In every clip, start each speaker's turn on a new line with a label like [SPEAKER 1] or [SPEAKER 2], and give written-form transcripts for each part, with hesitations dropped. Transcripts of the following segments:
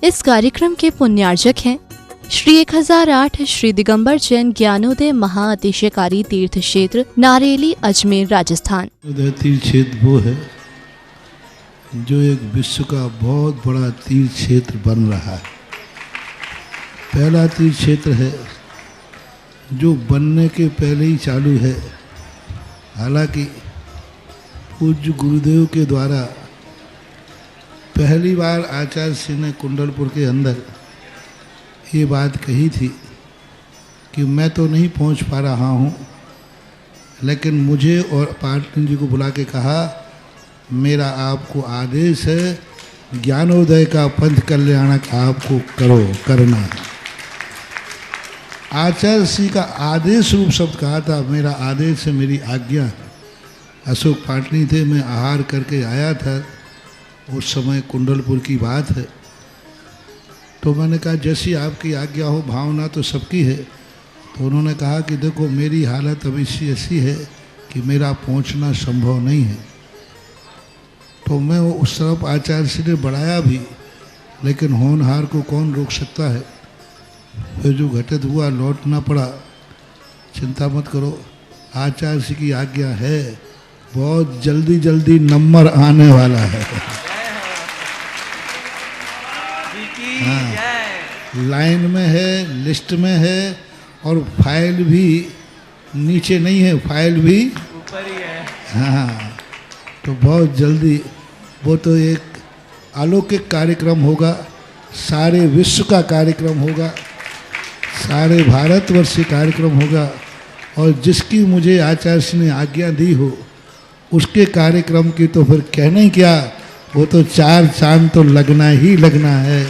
[SPEAKER 1] इस कार्यक्रम के पुण्यार्जक हैं श्री 1008 श्री दिगंबर जैन ज्ञानोदय महाअतिशयकारी तीर्थ क्षेत्र नारेली अजमेर राजस्थान।
[SPEAKER 2] तीर्थ क्षेत्र वो है जो एक विश्व का बहुत बड़ा तीर्थ क्षेत्र बन रहा है। पहला तीर्थ क्षेत्र है जो बनने के पहले ही चालू है। हालांकि पूज्य गुरुदेव के द्वारा पहली बार आचार्य श्री ने कुंडलपुर के अंदर ये बात कही थी कि मैं तो नहीं पहुंच पा रहा हूं, लेकिन मुझे और पाटनी जी को बुला के कहा मेरा आपको आदेश है, ज्ञानोदय का पंथ कल्याणक आपको करना है। आचार्य श्री का आदेश रूप शब्द कहा था, मेरा आदेश है, मेरी आज्ञा। अशोक पाटनी थे, मैं आहार करके आया था, उस समय कुंडलपुर की बात है। तो मैंने कहा जैसी आपकी आज्ञा हो, भावना तो सबकी है। तो उन्होंने कहा कि देखो मेरी हालत अभी ऐसी है कि मेरा पहुंचना संभव नहीं है। तो मैं वो उस तरफ आचार्य श्री ने बढ़ाया भी, लेकिन होनहार को कौन रोक सकता है। फिर जो घटित हुआ लौटना पड़ा। चिंता मत करो, आचार्य श्री की आज्ञा है, बहुत जल्दी जल्दी नंबर आने वाला है। हाँ, लाइन में है, लिस्ट में है, और फाइल भी नीचे नहीं है, फाइल भी
[SPEAKER 3] ऊपर ही है।
[SPEAKER 2] हाँ, तो बहुत जल्दी वो तो एक अलौकिक कार्यक्रम होगा, सारे विश्व का कार्यक्रम होगा, सारे भारतवर्ष का कार्यक्रम होगा। और जिसकी मुझे आचार्य ने आज्ञा दी हो उसके कार्यक्रम की तो फिर कहना ही क्या, वो तो 4 चांद तो लगना ही लगना है।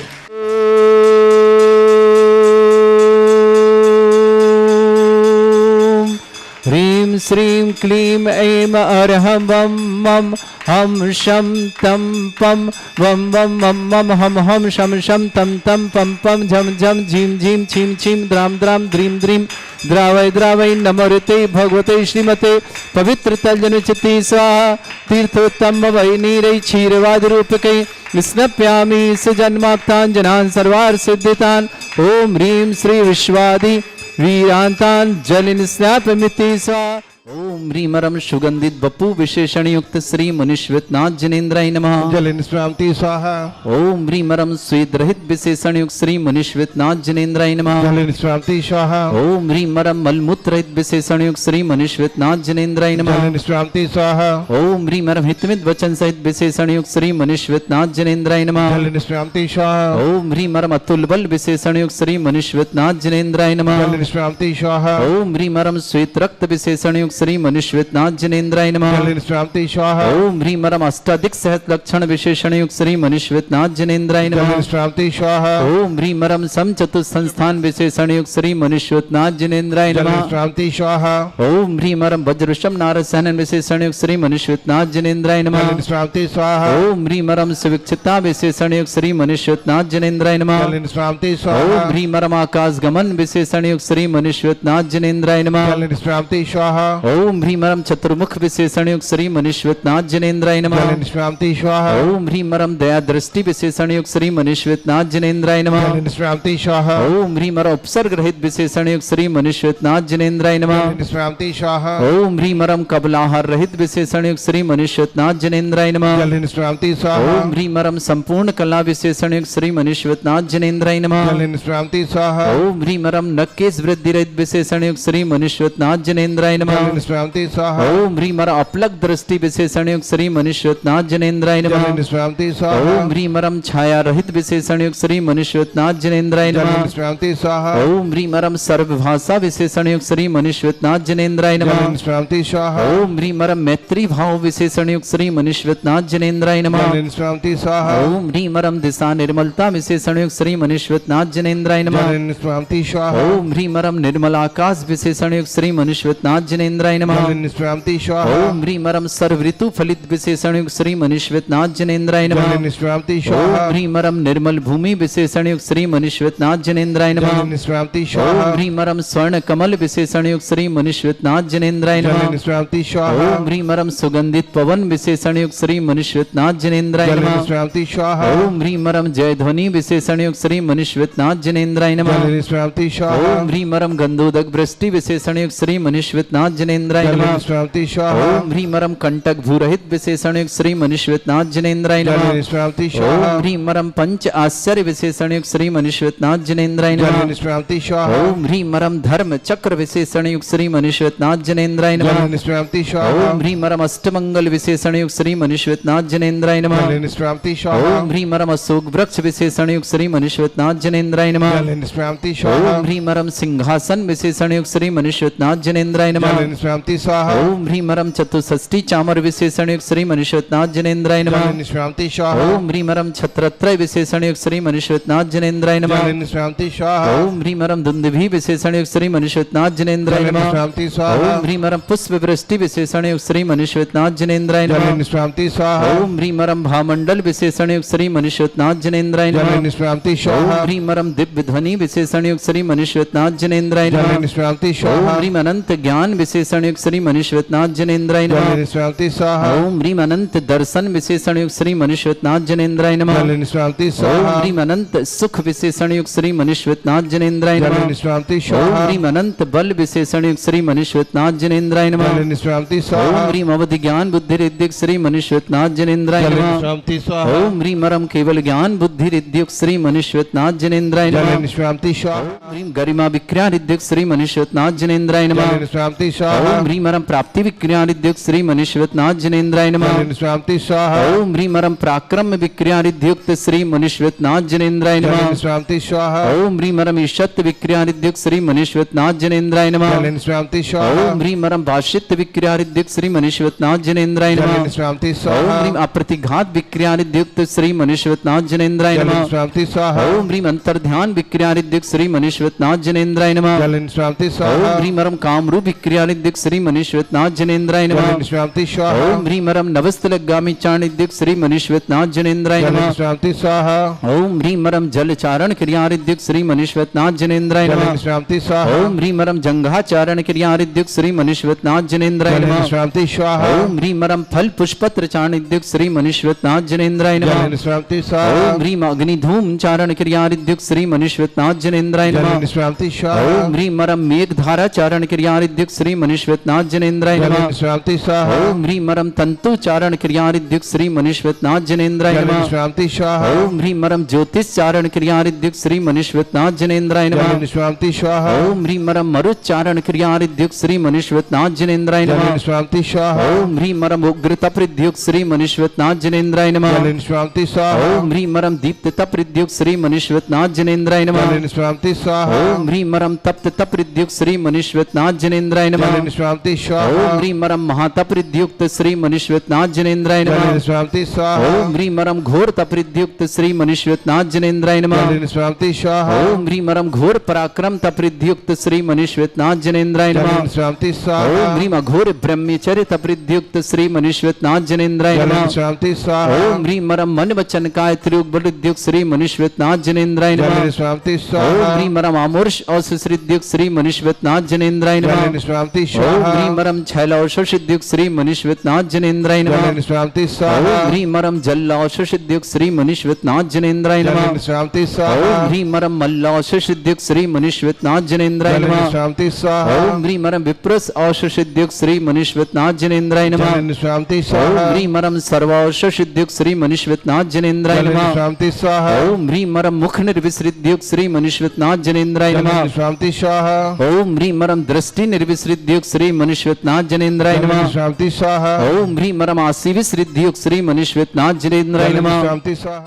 [SPEAKER 3] ह्रीं श्रीं क्लीं ऐं अरहं वं मं हम शं तं पं वं वं मं मं हम हम शं शं तं तं पं पं झं झं झीं झीं छीं छीं द्रां द्रां द्रीं द्रीं द्रावय द्रावय नमोते भगवते श्रीमते पवित्र तलजनचिति स्वाहा। तीर्थोत्तम वै नीरै क्षीरवाद रूपकै स्नप्यामि सुजन्माप्तान् जनान् सर्वार्थ सिद्धितान्। ओम ह्रीं श्री विश्वादि वीरांतान जलिन स्नापमिति स्वाहा। ओम ह्रीमरम सुगंधित बपू विशेषण युक्त श्री मुनिश्वेतनाथ जिनेन्द्राय नमः।
[SPEAKER 4] जलिन स्नापति स्वाहा।
[SPEAKER 3] ओम ह्रीमरम स्वेद रहित विशेषण युक्त श्री मुनिश्वेतनाथ जिनेन्द्राय नमः।
[SPEAKER 4] जलिन स्नापति स्वाहा।
[SPEAKER 3] ओम ह्रीमरम मलमूत्र रहित विशेषण युक्त श्री मुनिश्वेतनाथ जिनेन्द्राय नमः।
[SPEAKER 4] जलिन स्नापति स्वाहा।
[SPEAKER 3] ओम ह्रीमरम हितमित वचन सहित विशेषण युक्त श्री मुनिश्वेतनाथ जिनेन्द्राय नमः।
[SPEAKER 4] जलिन स्नापति स्वाहा।
[SPEAKER 3] ओम ह्रीमरम अतुल बल विशेषण युक्त श्री मुनिश्वेतनाथ जिनेन्द्राय नमः।
[SPEAKER 4] जलिन स्नापति स्वाहा।
[SPEAKER 3] ओम ह्रीमरम श्वेत रक्त विशेषण युक्त श्री मुनिश्वेतनाथ जिनेन्द्राय नमः।
[SPEAKER 4] जलिन स्नापति स्वाहा।
[SPEAKER 3] ओम ह्रीमरम अष्टाधिक सहस्र लक्षण विशेषण युक्त श्री मुनिश्वेतनाथ जिनेन्द्राय नमः।
[SPEAKER 4] जलिन स्नापति स्वाहा।
[SPEAKER 3] ओम ह्रीमरम सम चतुर्थ संस्थान विशेषण युक्त श्री मुनिश्वेतनाथ जिनेन्द्राय
[SPEAKER 4] जलिन
[SPEAKER 3] नमः।
[SPEAKER 4] स्नापति स्वाहा।
[SPEAKER 3] ओम ह्रीमरम वज्रशम नारसहन विशेषण युक्त श्री मुनिश्वेतनाथ जिनेन्द्राय नमः।
[SPEAKER 4] जलिन स्नापति स्वाहा।
[SPEAKER 3] ओम ह्रीमरम सुविक्षिता विशेषण युक्त श्री मुनिश्वेतनाथ जिनेन्द्राय नमः।
[SPEAKER 4] जलिन स्नापति स्वाहा।
[SPEAKER 3] ओम ह्रीमरम आकाश गमन विशेषण युक्त श्री मुनिश्वेतनाथ जिनेन्द्राय नमः।
[SPEAKER 4] जलिन स्नापति स्वाहा।
[SPEAKER 3] ओम ह्रीमरम चतुर्मुख विशेषण युक्त श्री मुनिश्वेतनाथ जिनेन्द्राय नमः।
[SPEAKER 4] जलिन स्नापति स्वाहा।
[SPEAKER 3] ओम ह्रीमरम दया दृष्टि विशेषण युक्त श्री मुनिश्वेतनाथ जिनेन्द्राय नमः।
[SPEAKER 4] जलिन स्नापति स्वाहा।
[SPEAKER 3] ओम ह्रीमरम उपसर्ग रहित विशेषण युक्त श्री मुनिश्वेतनाथ जिनेन्द्राय नमः।
[SPEAKER 4] जलिन स्नापति स्वाहा।
[SPEAKER 3] ओम ह्रीमरम कबलाहार रहित विशेषण युक्त श्री मुनिश्वेतनाथ जिनेन्द्राय नमः।
[SPEAKER 4] जलिन स्नापति स्वाहा।
[SPEAKER 3] ओम ह्रीमरम संपूर्ण कला विशेषण युक्त श्री मुनिश्वेतनाथ जिनेन्द्राय नमः।
[SPEAKER 4] जलिन स्नापति स्वाहा।
[SPEAKER 3] ओम ह्रीमरम नक्केश वृद्धि रहित विशेषण युक्त श्री मुनिश्वेतनाथ जिनेन्द्राय नमः।
[SPEAKER 4] जलिन स्नापति स्वाहा।
[SPEAKER 3] ओम ह्रीमरम अपलक दृष्टि विशेषण युक्त श्री मुनिश्वेतनाथ जिनेन्द्राय नमः।
[SPEAKER 4] जलिन स्नापति स्वाहा।
[SPEAKER 3] ओम ह्रीमरम छाया रहित विशेषण युक्त श्री मुनिश्वेतनाथ जिनेन्द्राय नमः।
[SPEAKER 4] जलिन स्नापति स्वाहा।
[SPEAKER 3] ओम ह्रीमरम सर्वभाषा विशेषण युक्त श्री मुनिश्वेतनाथ जिनेन्द्राय नमः।
[SPEAKER 4] जलिन स्नापति स्वाहा।
[SPEAKER 3] ओम ह्रीमरम मैत्री भाव विशेषण युक्त श्री मुनिश्वेतनाथ जिनेन्द्राय नमः।
[SPEAKER 4] जलिन स्नापति स्वाहा।
[SPEAKER 3] ओम ह्रीमरम दिशा निर्मलता विशेषण युक्त श्री मुनिश्वेतनाथ जिनेन्द्राय नमः।
[SPEAKER 4] जलिन स्नापति स्वाहा।
[SPEAKER 3] ओम ह्रीमरम निर्मल आकाश विशेषण युक्त श्री मुनिश्वेतनाथ जिनेन्द्राय जनेन्द्राय नमः।
[SPEAKER 4] जल निष्क्रांति स्वाहा।
[SPEAKER 3] ओम ह्रीं रम सर्व ऋतु फलित विशेषण युक्त श्री मनीश्वेतनाथ जनेन्द्राय नमः।
[SPEAKER 4] जल निष्क्रांति
[SPEAKER 3] ओम
[SPEAKER 4] स्वाहा।
[SPEAKER 3] ह्रीं रम निर्मल भूमि विशेषण युक्त श्री मनीश्वेतनाथ जनेन्द्राय नमः।
[SPEAKER 4] जल निष्क्रांति
[SPEAKER 3] ओम
[SPEAKER 4] स्वाहा।
[SPEAKER 3] ह्रीं रम स्वर्ण कमल विशेषण युक्त श्री मनीश्वेतनाथ जनेन्द्राय
[SPEAKER 4] जल
[SPEAKER 3] नमः।
[SPEAKER 4] निष्क्रांति स्वाहा।
[SPEAKER 3] ओम ह्रीं रम सुगंधित पवन विशेषण युक्त श्री मनीश्वेतनाथ जनेन्द्राय
[SPEAKER 4] जल
[SPEAKER 3] नमः।
[SPEAKER 4] निष्क्रांति स्वाहा।
[SPEAKER 3] ओम ह्रीं रम जय ध्वनि विशेषण युक्त श्री मनीश्वेतनाथ जनेन्द्राय नमः।
[SPEAKER 4] जल निष्क्रांति स्वाहा।
[SPEAKER 3] ओम ह्रीं रम गंधोदक वृष्टि विशेषण युक्त श्री मनीश्वेतनाथ जनेन्द्राय
[SPEAKER 4] जल
[SPEAKER 3] नमः।
[SPEAKER 4] निष्क्रांति स्वाहा।
[SPEAKER 3] ओम ह्रीं रम कंटक भूरहित विशेषण युक्त श्री मनीश्वेतनाथ जनेन्द्राय
[SPEAKER 4] जल
[SPEAKER 3] नमः।
[SPEAKER 4] निष्क्रांति स्वाहा।
[SPEAKER 3] ओम ह्रीं रम पंच आश्चर्य विशेषण युक्त श्री मनीश्वेतनाथ जनेन्द्राय
[SPEAKER 4] जल
[SPEAKER 3] नमः।
[SPEAKER 4] निष्क्रांति स्वाहा।
[SPEAKER 3] ओम ह्रीं रम धर्म चक्र विशेषण युक्त श्री मनीश्वेतनाथ जनेन्द्राय
[SPEAKER 4] जल
[SPEAKER 3] नमः।
[SPEAKER 4] निष्क्रांति स्वाहा।
[SPEAKER 3] ओम ह्रीं रम अष्टमंगल विशेषण युक्त श्री मनीश्वेतनाथ जनेन्द्राय नमः।
[SPEAKER 4] जल निष्क्रांति स्वाहा।
[SPEAKER 3] ओम ह्रीं रम अशोक वृक्ष विशेषण युक्त श्री मनीश्वेतनाथ जनेन्द्राय नमः।
[SPEAKER 4] जल निष्क्रांति स्वाहा।
[SPEAKER 3] ओम ह्रीं रम सिंहासन विशेषण युक्त श्री मनीश्वेतनाथ जनेन्द्राय नमः।
[SPEAKER 4] जल निष्क्रांति स्वाहा।
[SPEAKER 3] ओम ह्रीं रम चतुष्षष्टि चामर विशेषण युक्त श्री मनीश्वेतनाथ जनेन्द्राय नमः।
[SPEAKER 4] जल निष्क्रांति स्वाहा।
[SPEAKER 3] ओम ह्रीं रम छत्रत्रय विशेषण युक्त श्री मनीश्वेतनाथ जनेन्द्राय नमः।
[SPEAKER 4] जल निष्क्रांति स्वाहा।
[SPEAKER 3] ओम ह्रीं रम दुंदुभि विशेषण युक्त श्री मनीश्वेतनाथ जनेन्द्राय
[SPEAKER 4] जल
[SPEAKER 3] नमः।
[SPEAKER 4] निष्क्रांति स्वाहा।
[SPEAKER 3] ओम ह्रीं रम पुष्प वृष्टि विशेषण युक्त श्री मनीश्वेतनाथ जनेन्द्राय
[SPEAKER 4] जल
[SPEAKER 3] नमः।
[SPEAKER 4] निष्क्रांति स्वाहा।
[SPEAKER 3] ओम ह्रीं रम भामंडल विशेषण युक्त श्री मनीश्वेतनाथ जनेन्द्राय
[SPEAKER 4] जल
[SPEAKER 3] नमः।
[SPEAKER 4] निष्क्रांति
[SPEAKER 3] ओम
[SPEAKER 4] स्वाहा।
[SPEAKER 3] ह्रीं रम दिव्य ध्वनि विशेषण युक्त श्री मनीश्वेतनाथ जनेन्द्राय
[SPEAKER 4] जल
[SPEAKER 3] नमः।
[SPEAKER 4] निष्क्रांति
[SPEAKER 3] ओम
[SPEAKER 4] स्वाहा।
[SPEAKER 3] ह्रीं अनंत ज्ञान विशेषण युक्त श्री मनीश्वेतनाथ जनेन्द्राय
[SPEAKER 4] जल
[SPEAKER 3] नमः।
[SPEAKER 4] निष्क्रांति स्वाहा।
[SPEAKER 3] ओम ह्रीं अनंत दर्शन विशेषण युक्त श्री मनीश्वेतनाथ जनेन्द्राय नमः।
[SPEAKER 4] जल निष्क्रांति
[SPEAKER 3] ओम
[SPEAKER 4] स्वाहा।
[SPEAKER 3] ह्रीं अनंत सुख विशेषण युक्त श्री मनीश्वेतनाथ जनेन्द्राय
[SPEAKER 4] जल
[SPEAKER 3] नमः।
[SPEAKER 4] निष्क्रांति
[SPEAKER 3] ओम
[SPEAKER 4] स्वाहा।
[SPEAKER 3] ह्रीं अनंत बल विशेषण युक्त श्री मनीश्वेतनाथ जनेन्द्राय नमः।
[SPEAKER 4] जल निष्क्रांति
[SPEAKER 3] ओम
[SPEAKER 4] स्वाहा।
[SPEAKER 3] ह्रीं अवधि ज्ञान बुद्धि रिद्धिक श्री मनीश्वेतनाथ जनेन्द्राय
[SPEAKER 4] जल
[SPEAKER 3] नमः।
[SPEAKER 4] निष्क्रांति स्वाहा।
[SPEAKER 3] ओम ह्रीं रम केवल ज्ञान बुद्धि रिद्धिक श्री मनीश्वेतनाथ जनेन्द्राय
[SPEAKER 4] जल
[SPEAKER 3] नमः।
[SPEAKER 4] निष्क्रांति स्वाहा।
[SPEAKER 3] ओम ह्रीं गरिमा विक्रिया रिद्धिक श्री मनीश्वेतनाथ जनेन्द्राय
[SPEAKER 4] जल
[SPEAKER 3] नमः।
[SPEAKER 4] निष्क्रांति स्वाहा।
[SPEAKER 3] ओम ह्रीं रम प्राप्ति विक्रिया रिद्धिक श्री मनीश्वेतनाथ जनेन्द्राय नमः।
[SPEAKER 4] जल निष्क्रांति स्वाहा।
[SPEAKER 3] ओम ह्रीं रम पराक्रम विक्रिया रिद्धियुक्त श्री मनीश्वेतनाथ जनेन्द्राय
[SPEAKER 4] जल
[SPEAKER 3] नमः।
[SPEAKER 4] निष्क्रांति स्वाहा।
[SPEAKER 3] ओम ह्रीं रम ईशत विक्रिया रिद्धियुक्त श्री मनीश्वेतनाथ जनेन्द्राय नमः।
[SPEAKER 4] जल निष्क्रांति स्वाहा।
[SPEAKER 3] ओम ह्रीं रम भाष्यत विक्रिया रिद्धियुक्त श्री मनीश्वेतनाथ जनेन्द्राय
[SPEAKER 4] जल
[SPEAKER 3] नमः।
[SPEAKER 4] निष्क्रांति
[SPEAKER 3] ओम
[SPEAKER 4] स्वाहा।
[SPEAKER 3] ह्रीं अप्रतिघात विक्रिया रिद्धियुक्त श्री मनीश्वेतनाथ जनेन्द्राय
[SPEAKER 4] जल
[SPEAKER 3] नमः।
[SPEAKER 4] निष्क्रांति स्वाहा।
[SPEAKER 3] ओम ह्रीं अंतर्ध्यान विक्रिया रिद्धियुक्त श्री मनीश्वेतनाथ जनेन्द्राय नमः।
[SPEAKER 4] जल निष्क्रांति
[SPEAKER 3] ओम
[SPEAKER 4] स्वाहा।
[SPEAKER 3] ह्रीं रम कामरूप विक्रिया रिद्धियुक्त श्री मनीश्वेतनाथ जनेन्द्राय
[SPEAKER 4] जल
[SPEAKER 3] नमः।
[SPEAKER 4] निष्क्रांति स्वाहा।
[SPEAKER 3] ओम ह्रीं रम नवस्तलगामी चाणिद्युक्त श्री मनीश्वेतनाथ जनेन्द्राय
[SPEAKER 4] जल
[SPEAKER 3] नमः।
[SPEAKER 4] निष्क्रांति स्वाहा।
[SPEAKER 3] ओम ह्रीं रम जलचारण क्रियारिद्युक्त श्री मनीश्वेतनाथ जनेन्द्राय
[SPEAKER 4] जल
[SPEAKER 3] नमः।
[SPEAKER 4] निष्क्रांति स्वाहा।
[SPEAKER 3] ओम ह्रीं रम जंघाचारण क्रियारिद्युक्त श्री मनीश्वेतनाथ जनेन्द्राय
[SPEAKER 4] जल
[SPEAKER 3] नमः।
[SPEAKER 4] निष्क्रांति स्वाहा।
[SPEAKER 3] ओम ह्रीं रम फल पुष्पत्र चाणिद्युक्त श्री मनीश्वेतनाथ जनेन्द्राय
[SPEAKER 4] जल
[SPEAKER 3] नमः।
[SPEAKER 4] निष्क्रांति स्वाहा।
[SPEAKER 3] ओम ह्रीं अग्निधूम चारण क्रियारिद्युक्त श्री मनीश्वेतनाथ जनेन्द्राय
[SPEAKER 4] जल
[SPEAKER 3] नमः।
[SPEAKER 4] निष्क्रांति स्वाहा।
[SPEAKER 3] ओम ह्रीं रम मेघधारा चारण क्रियारिद्युक्त श्री मनीश्वेतनाथ जनेन्द्राय
[SPEAKER 4] जल
[SPEAKER 3] नमः।
[SPEAKER 4] निष्क्रांति स्वाहा।
[SPEAKER 3] ओम ह्रीं रम तंतु चारण क्रियारिद्युक्त श्री मनीश्वेतनाथ जनेन्द्राय
[SPEAKER 4] जल
[SPEAKER 3] नमः।
[SPEAKER 4] निष्क्रांति स्वाहा।
[SPEAKER 3] ओम ह्रीं रम ज्योतिष चारण क्रियारिद्युक्त श्री मनीश्वेतनाथ जनेन्द्राय
[SPEAKER 4] जल
[SPEAKER 3] नमः।
[SPEAKER 4] निष्क्रांति स्वाहा।
[SPEAKER 3] ओम ह्रीं रम मरुच्चारण क्रियारिद्युक्त श्री मनीश्वेतनाथ जनेन्द्राय
[SPEAKER 4] जल
[SPEAKER 3] नमः।
[SPEAKER 4] निष्क्रांति स्वाहा।
[SPEAKER 3] ओम ह्रीं रम उग्र तपरिद्युक्त श्री मनीश्वेतनाथ जनेन्द्राय नमः।
[SPEAKER 4] जल निष्क्रांति स्वाहा।
[SPEAKER 3] ओम ह्रीं रम दीप्त तपरिद्युक्त श्री मनीश्वेतनाथ जनेन्द्राय नमः।
[SPEAKER 4] जल निष्क्रांति स्वाहा।
[SPEAKER 3] ओम ह्रीं रम तप्त तपरिद्युक्त श्री मनीश्वेतनाथ जनेन्द्राय
[SPEAKER 4] जल
[SPEAKER 3] नमः।
[SPEAKER 4] निष्क्रांति स्वाहा।
[SPEAKER 3] ओम ह्रीं रम महातपरिद्युक्त श्री मनीश्वेतनाथ जनेन्द्राय
[SPEAKER 4] जल
[SPEAKER 3] नमः।
[SPEAKER 4] निष्क्रांति स्वाहा।
[SPEAKER 3] ओम ह्रीं रम घोर तपरिद्युक्त श्री मनीश्वेतनाथ जनेन्द्राय नमः।
[SPEAKER 4] जल निष्क्रांति स्वाहा।
[SPEAKER 3] ओम ह्रीं रम घोर पराक्रम तपरिद्युक्त श्री मनीश्वेतनाथ जनेन्द्राय
[SPEAKER 4] जल
[SPEAKER 3] नमः।
[SPEAKER 4] निष्क्रांति
[SPEAKER 3] ओम
[SPEAKER 4] स्वाहा।
[SPEAKER 3] ह्रीं अघोर ब्रह्मचर्य तपरिद्युक्त श्री मनीश्वेतनाथ जनेन्द्राय
[SPEAKER 4] जल
[SPEAKER 3] नमः।
[SPEAKER 4] निष्क्रांति स्वाहा।
[SPEAKER 3] ओम ह्रीं रम मन वचन काय त्रियुग बलिद्युक्त श्री मनीश्वेतनाथ जनेन्द्राय
[SPEAKER 4] जल
[SPEAKER 3] नमः।
[SPEAKER 4] निष्क्रांति
[SPEAKER 3] ओम
[SPEAKER 4] स्वाहा।
[SPEAKER 3] ह्रीं रम आमोर्ष औषधिद्युक्त श्री मनीश्वेतनाथ जनेन्द्राय
[SPEAKER 4] जल
[SPEAKER 3] नमः।
[SPEAKER 4] निष्क्रांति
[SPEAKER 3] ओम
[SPEAKER 4] स्वाहा।
[SPEAKER 3] ह्रीं रम छैलौषधिद्युक्त श्री मनीश्वेतनाथ जनेन्द्राय
[SPEAKER 4] जल
[SPEAKER 3] नमः।
[SPEAKER 4] निष्क्रांति
[SPEAKER 3] ओम
[SPEAKER 4] स्वाहा।
[SPEAKER 3] ह्रीं रम जल्लाषधिद्युक्त श्री मनीश्वेतनाथ जनेन्द्राय
[SPEAKER 4] जल
[SPEAKER 3] नमः।
[SPEAKER 4] निष्क्रांति
[SPEAKER 3] ओम
[SPEAKER 4] स्वाहा।
[SPEAKER 3] ह्रीं रम मल्लाषधिद्युक्त श्री मनीश्वेतनाथ जनेन्द्राय
[SPEAKER 4] जल
[SPEAKER 3] नमः।
[SPEAKER 4] निष्क्रांति स्वाहा।
[SPEAKER 3] ओम ह्रीं रम विप्रस औषधिद्युक्त श्री मनीश्वेतनाथ जनेन्द्राय नमः।
[SPEAKER 4] जल निष्क्रांति
[SPEAKER 3] ओम
[SPEAKER 4] स्वाहा।
[SPEAKER 3] ह्रीं रम सर्वौषधिद्युक्त श्री मनीश्वेतनाथ जनेन्द्राय
[SPEAKER 4] जल
[SPEAKER 3] नमः।
[SPEAKER 4] निष्क्रांति स्वाहा।
[SPEAKER 3] ओम ह्रीं रम मुख निर्विसृद्युक्त श्री मनीश्वेतनाथ जनेन्द्राय
[SPEAKER 4] जल
[SPEAKER 3] नमः।
[SPEAKER 4] निष्क्रांति स्वाहा।
[SPEAKER 3] ओम ह्रीं रम दृष्टि निर्विसृद्युक्त श्री मनीश्वेतनाथ जनेन्द्राय
[SPEAKER 4] जल
[SPEAKER 3] नमः।
[SPEAKER 4] निष्क्रांति स्वाहा।
[SPEAKER 3] ओम ह्रीं रम आसी विसृद्युक्त श्री मनीश्वेतनाथ जनेन्द्राय
[SPEAKER 4] जल
[SPEAKER 3] नमः।
[SPEAKER 4] निष्क्रांति स्वाहा।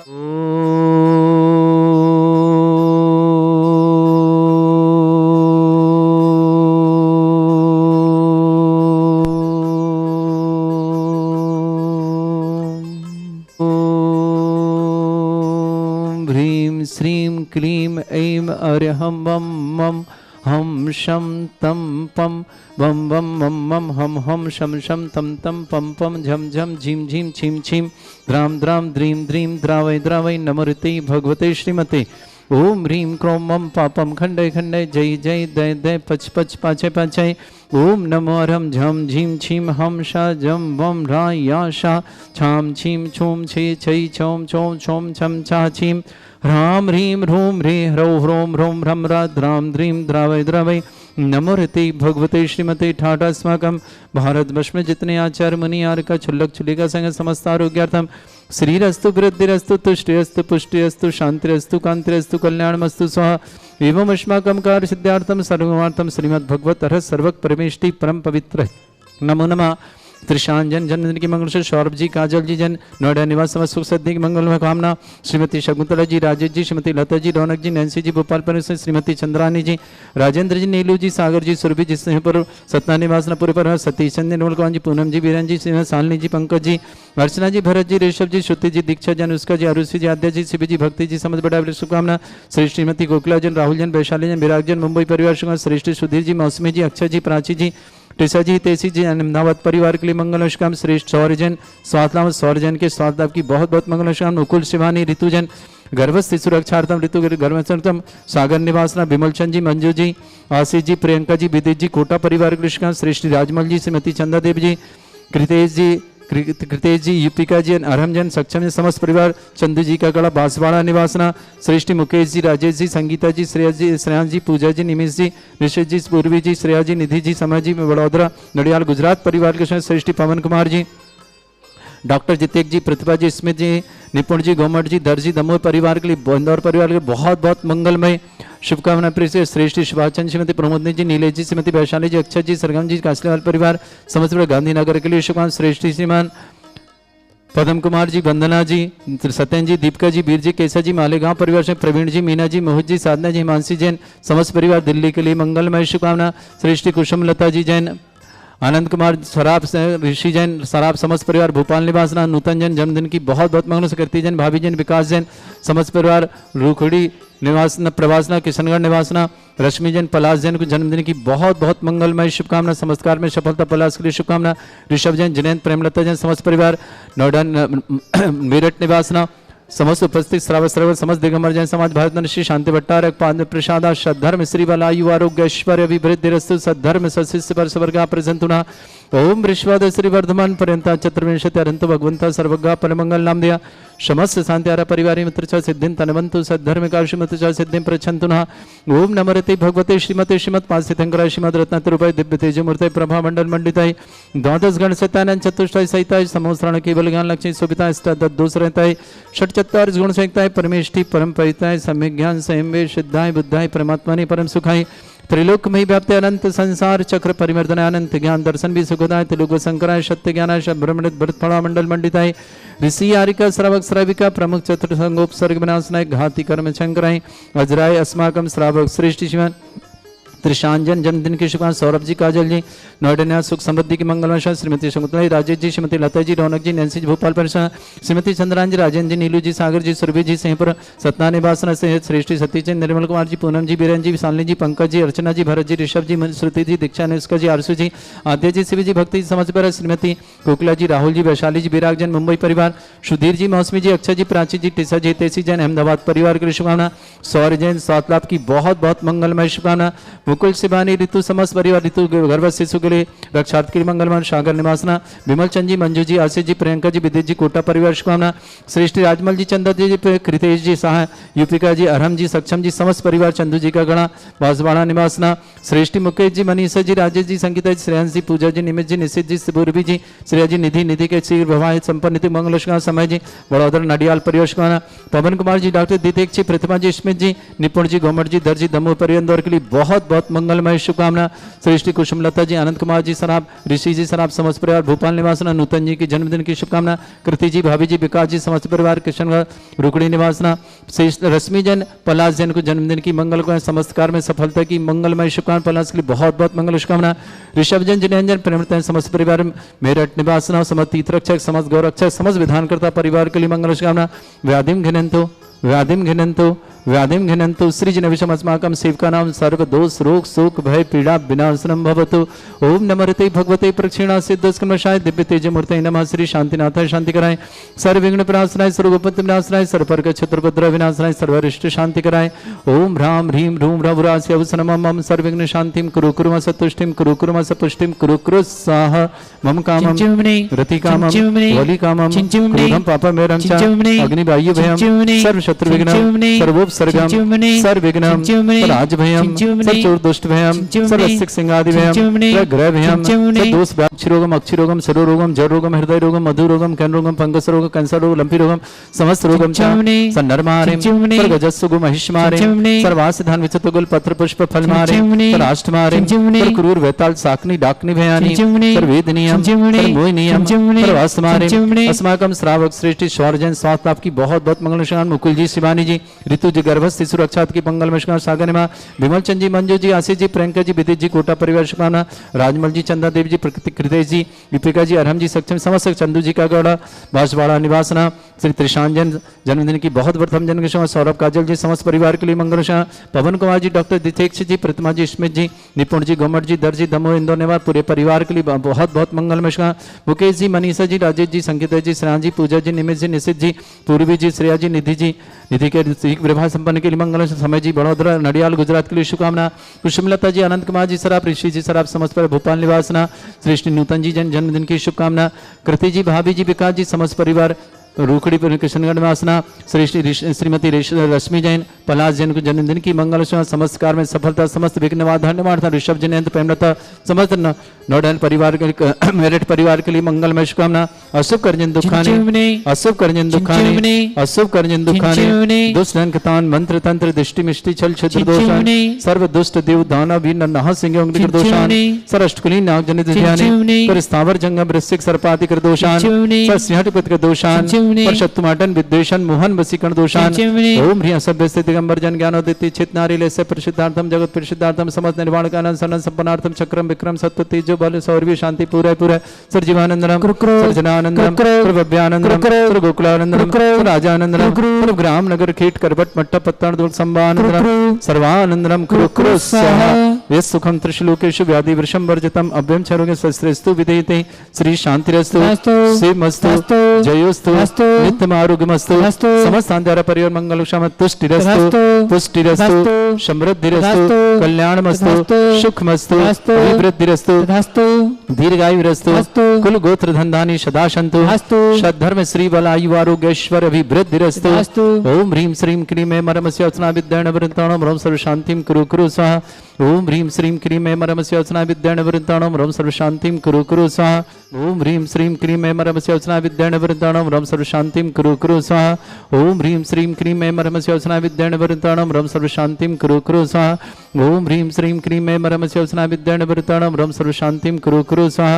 [SPEAKER 3] ओम ह्रीं श्रीं क्लीं ऐं अरहं वं मं हम शम तम पम वम वम मम मम हम शम शम तम तम पम पम झम झम झीम झीम छीम छीम द्राम द्राम द्रीम द्रीम द्रावय द्रावय नमोरते भगवते श्रीमते ओम ह्रीं क्रों मम पापम खंडय खंडय जय जय दय दय पच पच पाचय पाचय ओम नमो रम झम झीम छीम हम शा जम वम रा या शा छाम छीम छूम छे छई छौम छौम छौम छम छा छीम ह्राम ह्रीं ह्रूं ह्रे ह्रौ ह्रों ह्रौं ह्रम रा द्राम द्रीं द्रावय द्रावय नमोरते भगवते श्रीमते ठाटा अस्माकं भारतवर्ष में जितने आचार्य मुनि आर्य का छुल्लक छुलिका संग समस्त आरोग्यार्थम श्रीरस्तु वृद्धिरस्तु तुष्टिरस्तु पुष्टिरस्तु शांतिरस्तु कांतिरस्तु कल्याणमस्तु स्वाहा एवं अस्माकं कार्य सिद्धार्थम सर्वार्थम श्रीमद् भगवत अरहत सर्वक परमेष्टि परम पवित्र नमो नमः त्रिशांजन जन्मदिन की मंगल से सौरभ जी काजल जी जन नोएडा निवास समस्त सुख सद्दी की मंगल में कामना श्रीमती शकुंतला जी राजेश जी श्रीमती लता जी रौनक जी नैन्सी जी भोपाल पर श्रीमती चंद्रानी जी राजेंद्र जी नीलू जी सागर जी सुरभि जी सिंहपुर सतना निवास पूरे पर सतीश चंद निर्मल कौन जी पूनम जी बीरन जी श्रीमती सालनी जी पंकज जी अर्चना जी भरत जी ऋषभ जी श्रुति जी दीक्षा जन उसका जी आरुषि जी आद्या जी शिवी जी भक्ति जी समझ बड़ा शुभकामना श्री श्रीमती गोकुला जन राहुल जन वैशाली जन विराग जन मुंबई परिवार श्रेष्ठ सुधीर जी मौसमी जी अक्षय जी प्राची जी टिसा जी तेसी जी अहमदाबाद परिवार के लिए मंगलष्काम श्रेष्ठ सौरजन स्वातलाम सौरजन के स्वातलाभ की बहुत बहुत मंगलष्काम मुकुल शिवानी ऋतुजन गर्भस्थ सुरक्षार्थम ऋतु गर्भम सागर निवासना विमल चंद जी मंजू जी आशीष जी प्रियंका जी विदित जी कोटा परिवार के लिए श्रेष्ठ राजमल जी श्रीमती चंदा देव जी कृतेश जी युपिका जी अरहम जन सक्षम जन समस्त परिवार चंदू जी का गढ़ा बांसवाड़ा निवासना श्रेष्ठ मुकेश जी राजेश जी संगीता जी श्रेयांश जी पूजा जी निमिष जी निशित जी पूर्वी जी श्रेया जी निधि जी समय जी वडोदरा नडियाल गुजरात परिवार के श्रेष्ठ पवन कुमार जी डॉक्टर जितेक जी प्रतिभा जी स्मित जी निपुण जी गोमट जी दर्जी दमोह परिवार के लिए बंदौर परिवार के लिए बहुत बहुत मंगलमय शुभकामना प्रिय से श्रेष्ठ शिवाचंद श्रीमती प्रमोदनी जी नीलेश जी श्रीमती वैशाली जी अक्षय जी सरगम जी कासलेवाल परिवार समस्त गांधीनगर के लिए शुभकामना श्रेष्ठ श्रीमान पदम कुमार जी वंदना जी सत्यन जी दीपिका जी वीर जी केसा जी मालेगांव परिवार से प्रवीण जी मीना जी मोहित जी साधना जी हिमांशी जैन समस्त परिवार दिल्ली के लिए मंगलमय शुभकामना श्रेष्ठ कुसुम लता जी जैन आनंद कुमार सराब ऋषि जैन सराब समस्त परिवार भोपाल निवासना नूतन जैन जन्मदिन की बहुत बहुत मंगल कीर्ति जैन भाभी जैन विकास जैन समस्त परिवार रूखड़ी निवासना प्रवासना किशनगढ़ निवासना रश्मि जैन पलाश जैन को जन्मदिन की बहुत बहुत मंगलमय शुभकामना समस्कार में सफलता पलाश के लिए शुभकामना ऋषभ जैन जिनेन्द्र प्रेमलता जैन समस्त परिवार नोएडा मेरठ निवासना समस्त उपस्थित श्रावक समस्त दिगंबर जैन समाज भारत श्री शांति भट्टारक पाद प्रसाद सद्धर्म श्री बला आयु आरोग्य ऐश्वर्य अभिवृद्धिरस्तु सद्धर्म सशिष्य पर स्वर्गा प्रसंतुना ओम ऋष्वाद श्री वर्धमान पर्यंता चतुर्विंशति अरंत भगवंता सर्वगा परमंगल नाम दिया समस्त शांत्यारा परिवार मित्र च सिद्धिं तनवंतु सद्धर्म काशुमत च सिद्धिं प्रच्छन्तुना ओम नमरते भगवते श्रीमते श्रीमद पांचतीर्थंकराय श्रीमद रत्नतरूपाय दिव्य तेजमूर्ते प्रभा मंडल मंडिताय द्वादश गण सत्यानंद चतुष्टय सहिताय समोसरण केवल ज्ञान लक्ष्मी शोभिताय अष्टादश षट चत्वारिश गुण संयुक्ताय परमेष्टि परम परिताय सम्यक ज्ञान संयम वे सिद्धाय बुद्धाय परमात्मानि परम सुखाय त्रिलोक में व्याप्त अनंत संसार चक्र परिवर्तन अनंत ज्ञान दर्शन भी सुखदाय त्रिलोक शंकराय सत्य ज्ञान ब्रह्मणित भरतफड़ा मंडल मंडिताय ऋषि आरिका श्रावक श्राविका प्रमुख चतुर्संगोप सर्ग विनाशनाय घाति कर्म शंकराय अजराय अस्माकम श्रावक श्रेष्ठ शिवन त्रिशांजन जन्मदिन की शुभकामना सौरभ जी काजल जी नोएडा न्याय सुख समृद्धि की मंगलवाशा श्रीमती शकुंतला राजेश जी श्रीमती लता जी रौनक जी नैन्सी जी भोपाल परिसर श्रीमती चंद्रान जी राजेंद्र जी नीलू जी सागर जी सुरभि जी सिंहपुर सतना निवासना से श्रेष्ठ सतीचंद निर्मल कुमार जी पूनम जी बीरन जी सालनी जी पंकज जी अर्चना जी भरत जी ऋषभ जी श्रुति जी दीक्षा निष्का जी आरसू जी आद्या जी शिवी जी भक्ति समझ पर श्रीमती कोकला जी राहुल जी वैशाली जी विराग जन मुंबई परिवार सुधीर जी मौसमी जी अक्षय जी प्राची जी टिसा जी तेसी जैन अहमदाबाद परिवार के लिए शुभकामना सौर जैन स्वातलाभ की बहुत बहुत मंगलमय शुभकामना मुकुल शिवानी ऋतु समस्त परिवार ऋतु गर्भ शिशु के लिए रक्षार्थ के लिए मंगलमान सागर निवासना विमल चंद जी मंजू जी आशीष जी प्रियंका जी विदित जी कोटा परिवार शुभकामना श्रेष्ठ राजमल जी चंदा जी कृतेश जी सहाय युपिका जी अरहम जी सक्षम जी समस्त परिवार चंदू जी का गणा बांसवाड़ा निवासना श्रेष्ठ मुकेश जी मनीषा जी राजेश जी संगीता जी श्रेयांश जी पूजा जी निमित जी निशित जी पूर्वी जी श्रेया जी निधि निधि के शीघ्र भवाय संपन्न मंगल समय जी वडोदरा नडियाल परिवार शुभकामना पवन कुमार जी डॉक्टर दितेक जी प्रतिभा जी स्मित जी निपुण जी गोमट जी दर्जी दमोह परिवहन के लिए बहुत बहुत मंगलमय शुभकामना श्रेष्ठी कुसुमलता जी आनंद कुमार जी सराब ऋषि जी सराब समस्त परिवार भोपाल निवासना नूतन जी की जन्मदिन की शुभकामना कृति जी भाभी जी विकास जी समस्त परिवार किशनगढ़ रुकड़ी निवासना रश्मि जन पलाश जैन को जन्मदिन की मंगल को समस्त कार्य में सफलता की मंगलमय शुभकामना पलाश के लिए बहुत बहुत मंगल शुभकामना ऋषभ जन जिनेन्द्र प्रेमता समस्त परिवार मेरठ निवासना समस्त तीर्थरक्षक समस्त गौरक्षक समस्त विधानकर्ता परिवार के लिए मंगल शुभकामना व्याधिम घिनंतो व्याधिम घिनन्तु सृजनविषम अस्माकं सेवकानां सर्व दोष रोग शोक भय पीड़ा विनाशनम भवतु। ओम नमस्ते भगवते प्रक्षिणा सिद्धस्कर्मशाय दिव्य तेज मूर्ते नमः। श्री शांतिनाथाय शांति कराय, सर्व विघ्न प्रणाशनाय, सर्वोपत्ति विनाशनाय, सर्वपर्ग क्षत्रपद्र विनाशनाय, सर्वरिष्ट शांति कराय। ओम ह्रां ह्रीं ह्रूं ह्रवरास्य अवसनमं मम सर्वविघ्न शांतिं कुरु कुर्म सतुष्टिं कुरु कुर्म सपुष्टिं कुरु कुरु स्वाहा। मम कामं रति कामं वली कामं क्रोधं पापमेरं च अग्निवायु भयं सर्व शत्रु विघ्नं सर्वोपसर्गं सर्वविघ्नं राजभयं सर्वचोर दुष्ट भयं सर्वसिक सिंहादि भयं सर्वग्रह भयं सर्वदोष अक्षरोगम अक्षरोगम सर्वरोगम जड़ रोगम हृदय रोगम मधु रोगम कैन रोगम फंगस रोग कैंसर रोग लंपी रोगम समस्त रोगम सन्नरमारिं सर्वगजस्सुगु महिष्मारिं सर्वासिधान विचितगुल पत्र पुष्प फलमारिं राष्ट्रमारिं क्रूर वेताल साकनी डाकनी भयानी सर्वेदनीयम सर्वमोहिनीयम सर्वास्मारिं अस्माकं श्रावक श्रेष्ठी शौर्यजन स्वास्थ्य आपकी बहुत बहुत मंगल शान मुकुल जी शिवानी जी ऋतु जी गर्भस्थ सुरक्षात की मंगल मशका सागर में विमल चंद जी मंजू जी आशीष जी प्रियंका जी विदित जी कोटा परिवार शुभकामना राजमल जी चंदा देव जी प्रकृति कृतेश जी दीपिका जी अरहम जी सक्षम समस्त चंदू जी का गौड़ा बांसवाड़ा निवासना श्री त्रिशांजन जन्मदिन की बहुत प्रथम जन्म के सौरभ काजल जी समस्त परिवार के लिए मंगल शाह पवन कुमार जी डॉक्टर दितेक्ष जी प्रतिमा जी स्मित जी निपुण जी गोमट जी दर्जी दमोह इंदौर नेवार पूरे परिवार के लिए बहुत बहुत मंगल मशका मुकेश जी मनीषा जी राजेश जी संकेता जी श्रेया जी पूजा जी निमित जी निशित जी पूर्वी जी श्रेया जी निधि के विवाह संपन्न के लिए मंगल समय जी बड़ौदरा नडियाल गुजरात के लिए शुभकामना कुसुमलता जी अनंत कुमार जी सराफ ऋषि जी सराफ समस्त पर भोपाल निवासना श्रेष्ठ नूतन जी जन्मदिन की शुभकामना कृति जी भाभी जी विकास जी समस्त परिवार रूखड़ी पर कृष्णगढ़ में आसना श्रीमती रश्मि जैन पलाश जैन को जन्मदिन की मंगल समस्त कार्य में सफलता समस्त विघ्न धन्यवाद ऋषभ जैन प्रेमलता समस्त नोडल परिवार के मेरिट परिवार के लिए मंगल में शुभकामना अशुभ करजन दुखाने अशुभ करजन दुखाने अशुभ करजन दुखाने दुष्ट कतान मंत्र तंत्र दृष्टि मिष्टि छल छत्र दोषान सर्व दुष्ट देव दाना भी नह सिंह उंगली दोषान सर अष्टकुली नाग जनित ध्याने पर स्थावर जंगम वृश्चिक सर्पाति कर दोषान पर सिंहट पत कर दोषान पर शत्रुमाटन विद्वेषण मोहन वसीकरण दोषान ओम ह्रीं असभ्य स्थिति दिगंबर जन ज्ञानोदित चित नारी लेस्य परिशुद्धार्थम जगत परिशुद्धार्थम समस्त निर्वाण कानन सनन संपन्नार्थम चक्रम विक्रम सत्व तेजो बल सौरभ्य शांति पूरा पूरा सर्वजीवानंदनम सर्वजनानंदनम सर्वभव्यानंदनम सर्वगोकुलानंदनम सर्वराजानंदनम ग्राम नगर खेट करबट मट्टा पत्तन दूर संभानंदनम सर्वानंदनम कुरु कुरु स्वाहा यस सुखम त्रिशलोकेषु व्याधि वृषम वर्जितम अभ्यम चरोगे स्वस्त्रेस्तु विधेयते श्री शांतिरस्तु शिवमस्तु जयोस्तु नित्यम आरोग्यमस्तु समस्त अंधारा परिवार मंगल क्षम तुष्टिरस्तु पुष्टिरस्तु समृद्धिरस्तु कल्याणमस्तु सुखमस्तु अभिवृद्धिरस्तु दीर्घायुरस्तु कुल गोत्र धनधानी सदा सन्तु सद्धर्म श्री बल आयु आरोग्य ऐश्वर्य अभिवृद्धिरस्तु ओम ह्रीं श्रीं क्लीं ऐं मरमस्य वचना विद्याण वृन्ताणं ह्रौं सर्व शांतिं कुरु कुरु स्वाहा ओम ह्रीं श्रीं क्लीं ऐं मरमस्य वचना विद्याण वृन्ताणं ह्रौं सर्व शांतिं कुरु कुरु स्वाहा ओम ह्रीं श्रीं क्लीं ऐं मरमस्य वचना विद्याण वृन्ताणं ह्रौं सर्व शांतिं कुरु कुरु स्वाहा ओम ह्रीं श्रीं क्लीं ऐं मरमस्य वचना विद्याण वृन्ताणं ह्रौं सर्व शांतिं कुरु कुरु स्वाहा ओम ह्रीं श्रीं क्लीं ऐं मरमस्य वचना विद्याण वृन्ताणं ह्रौं सर्व शांतिं कुरु कुरु स्वाहा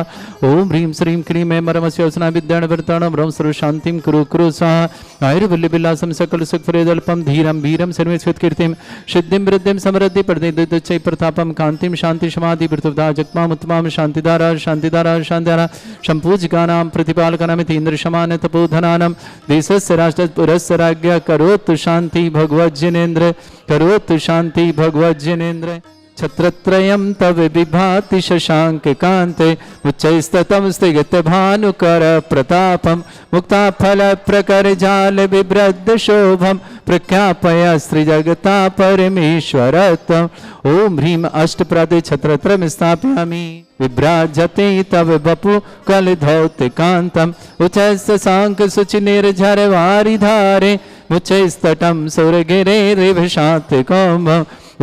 [SPEAKER 3] ओम ह्रीं श्रीं क्लीं ऐं मरमस्य वचना विद्याण वृन्ताणं ह्रौं सर्व शांतिं कुरु कुरु स्वाहा आयुर्वल्ली विलासं सकल सुख फरेदल्पम धीरम वीरम सर्वेश्वर कीर्तिम सिद्धिं वृद्धिं समृद्धि प्रदे प्रतापम कांतिम शांति समाधि पृथुवदा जगमाम उत्तमाम शांतिदारा शांतिदारा शांतिदारा संपूजिकानां प्रतिपालकानामिति इंद्र समान तपोधनानां देशस्य राष्ट्रपुरस्य राज्ञा करोतु शांति भगवज्जनेन्द्र करोतु शांति भगवज्जनेन्द्र छत्रत्रयं तव विभाति शशांक कांते उच्चैस्ततं स्थिगत भानुकर प्रतापं मुक्ताफल प्रकर जाल विभ्रद शोभं प्रख्यापय श्रीजगता परमेश्वरत्वम् ओम ह्रीं अष्टप्रदे छत्रत्रयं स्थापयामि विभ्राजते तव बपु कलधौतिकान्तम् उच्चैस्तशांक शुचिनिर्झर वारिधारे मुच्चैस्तटं सुरगिरेर्विभाति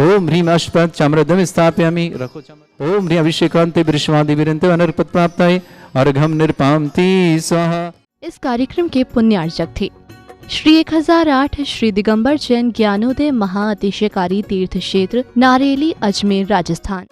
[SPEAKER 3] ओम ह्रीं अष्टपद चाम्रदम स्थापयामि रखो ओम ह्रीं अभिषेकांते वृषभादिविरन्ते अनर्पत प्राप्ताय अर्घम निर्पामति स्वाहा।
[SPEAKER 1] इस कार्यक्रम के पुण्यार्चक थे श्री 1008 श्री दिगंबर जैन ज्ञानोदय महाअतिशयकारी तीर्थ क्षेत्र नारेली अजमेर राजस्थान।